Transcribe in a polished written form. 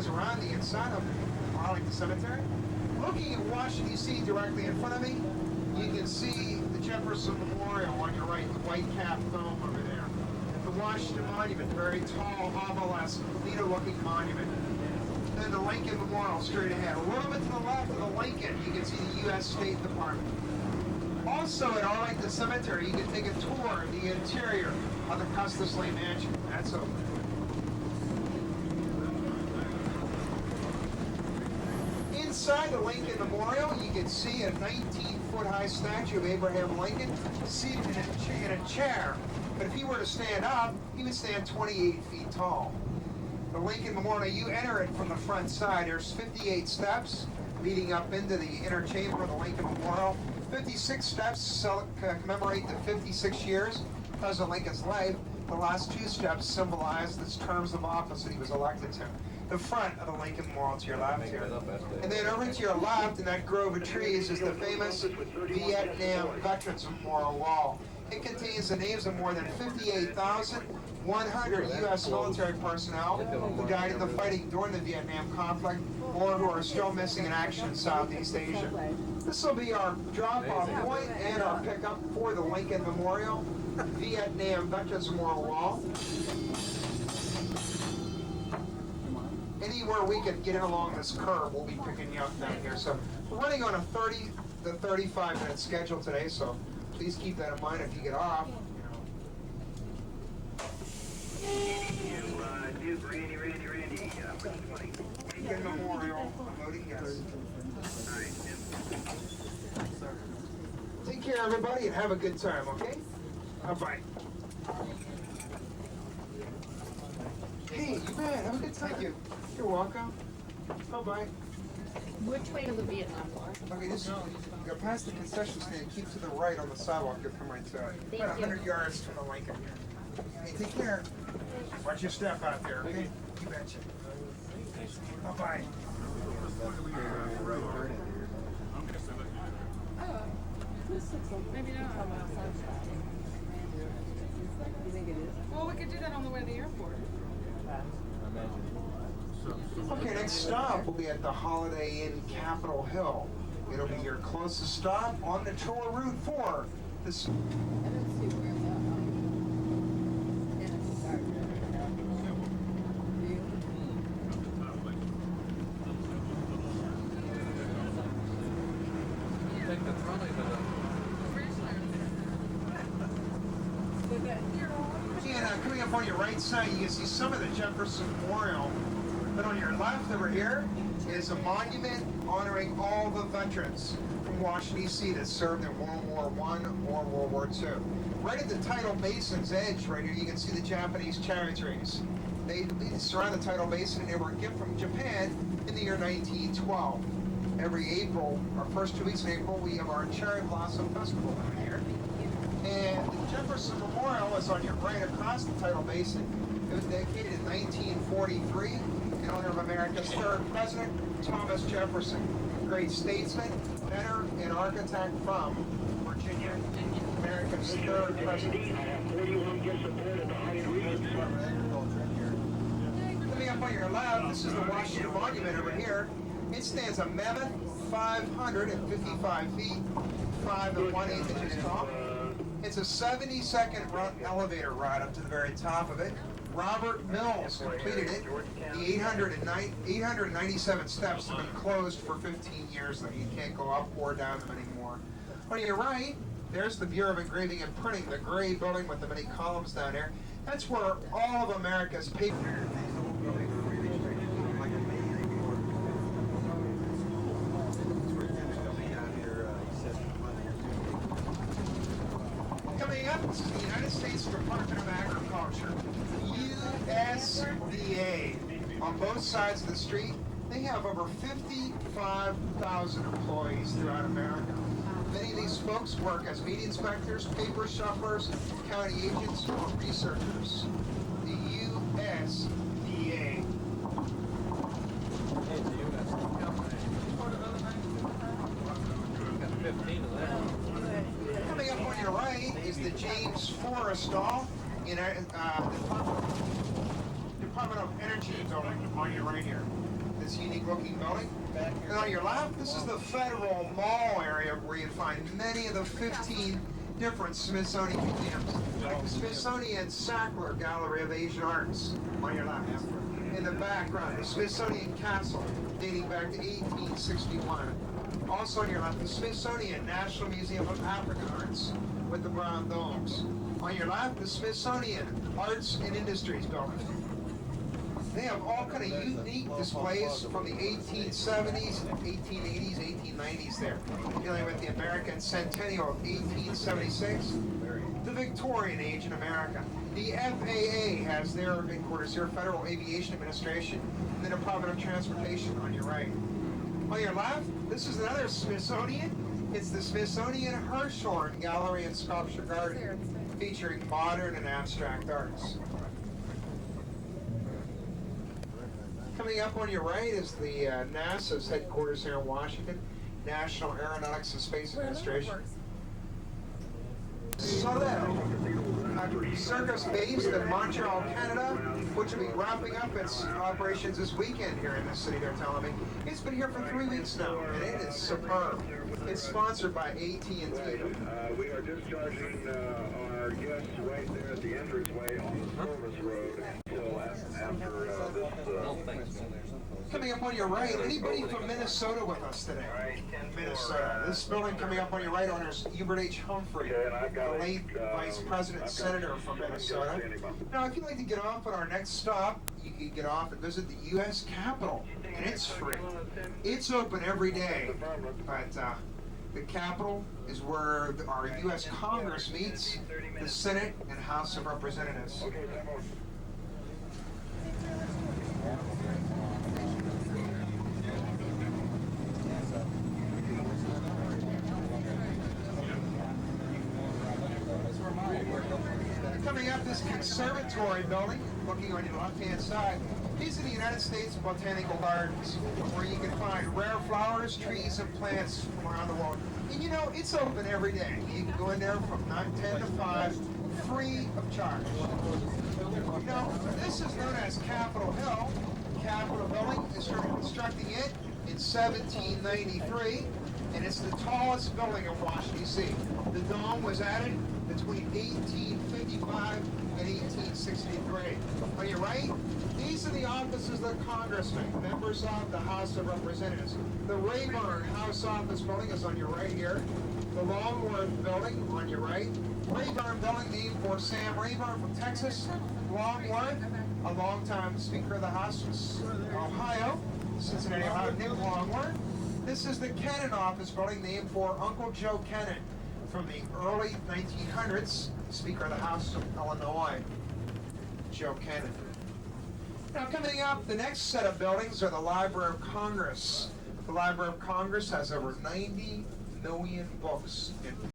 goes around the inside of Arlington Cemetery. Looking at Washington, D.C. directly in front of me, you can see the Jefferson Memorial on your right, the white cap dome over there. The Washington Monument, very tall, obelisk, leader-looking monument. Then the Lincoln Memorial straight ahead. A little bit to the left of the Lincoln, you can see the U.S. State Department. Also at Arlington Cemetery, you can take a tour of the interior of the Custis Lane Mansion. That's open. Inside the Lincoln Memorial, you can see a 19-foot-high statue of Abraham Lincoln seated in a chair. But if he were to stand up, he would stand 28 feet tall. The Lincoln Memorial, you enter it from the front side. There's 58 steps leading up into the inner chamber of the Lincoln Memorial. 56 steps commemorate the 56 years of President Lincoln's life. The last 2 steps symbolize the terms of office that he was elected to. The front of the Lincoln Memorial to your left here. And then over to your left in that grove of trees is the famous Vietnam Veterans Memorial Wall. It contains the names of more than 58,100 U.S. military personnel who died in the fighting during the Vietnam conflict or who are still missing in action in Southeast Asia. This will be our drop-off point and our pickup for the Lincoln Memorial, Vietnam Veterans Memorial Wall. Anywhere we can get in along this curve, we'll be picking you up down here. So we're running on a 30 to 35-minute schedule today, so please keep that in mind if you get off. Lincoln Memorial, loading yes. Take care, everybody, and have a good time, okay? Bye-bye. Hey, you bet. Have a good time. Thank you. You're welcome. Bye-bye. Which way to the Vietnam War? Okay, just go past the concession stand, keep to the right on the sidewalk, you'll come right to it. About 100 yards from the Lincoln here. Hey, take care. Watch your step out there, okay? You betcha. Bye-bye. Maybe not. You think it is? Well, we could do that on the way to the airport. Okay, next stop will be at the Holiday Inn Capitol Hill. It'll be your closest stop on the tour route for this. And coming up on your right side, you can see some of the Jefferson Memorial. But on your left over here is a monument honoring all the veterans from Washington, D.C. that served in World War I or World War II. Right at the tidal basin's edge right here, you can see the Japanese cherry trees. They surround the tidal basin, and they were a gift from Japan in the year 1912. Every April, our first 2 weeks in April, we have our Cherry Blossom Festival down here. And the Jefferson Memorial is on your right across the tidal basin. It was dedicated in 1943 in honor of America's third president, Thomas Jefferson, great statesman, inventor, and architect from Virginia, America's third president. Coming up on your left, this is the Washington Monument over here. It stands a mammoth 555 feet, 5 1/8 inches tall. It's a 70-second elevator ride up to the very top of it. Robert Mills completed it. The 897 steps have been closed for 15 years, though. You can't go up or down them anymore. On your right, there's the Bureau of Engraving and Printing, the gray building with the many columns down there. That's where all of America's paper. Coming up, this is the United States Department of Agriculture, USDA. On both sides of the street, they have over 55,000 employees throughout America. Many of these folks work as meat inspectors, paper shufflers, county agents, or researchers. The USDA. Coming up on your right is the James Forrestal in Department of Energy building on your right here. It's a unique looking building. And on your left, this is the Federal Mall area where you find many of the 15 different Smithsonian museums. Like the Smithsonian Sackler Gallery of Asian Arts on your left. In the background, the Smithsonian Castle dating back to 1861. Also on your left, the Smithsonian National Museum of African Arts with the brown domes. On your left, the Smithsonian Arts and Industries building. They have all kind of unique displays from the 1870s, 1880s, 1890s there, dealing with the American Centennial of 1876, the Victorian age in America. The FAA has their headquarters here, Federal Aviation Administration, and the Department of Transportation on your right. On your left, this is another Smithsonian. It's the Smithsonian Hirshhorn Gallery and Sculpture Garden, featuring modern and abstract arts. Coming up on your right is the NASA's headquarters here in Washington, National Aeronautics and Space Administration. Soleil, a circus based in Montreal, Canada, which will be wrapping up its operations this weekend here in this city, they're telling me. It's been here for 3 weeks now, and it is superb. It's sponsored by AT&T. We are discharging our guests right there at the entranceway on the service road until after this. Coming up on your right, anybody from Minnesota with us today? Minnesota. This building coming up on your right honors Hubert H. Humphrey, the late Vice President and Senator from Minnesota. Now, if you'd like to get off at our next stop, you can get off and visit the U.S. Capitol, and it's free. It's open every day, but the Capitol is where our U.S. Congress meets, the Senate and House of Representatives. Coming up, this conservatory building, looking on your left-hand side, these are the United States Botanical Gardens, where you can find rare flowers, trees, and plants from around the world. And you know, it's open every day. You can go in there from 10 to 5, free of charge. Now, this is known as Capitol Hill. Capitol building, they started constructing it in 1793, and it's the tallest building in Washington, D.C. The dome was added between 1855 and 1863. On your right, these are the offices of congressmen, members of the House of Representatives. The Rayburn House Office building is on your right here. The Longworth building on your right. Rayburn building named for Sam Rayburn from Texas. Longworth, a longtime Speaker of the House from Ohio, Cincinnati, Ohio, Nick Longworth. This is the Kennan Office building named for Uncle Joe Kennan from the early 1900s, Speaker of the House of Illinois, Joe Kennan. Now coming up, the next set of buildings are the Library of Congress. The Library of Congress has over 90 million books in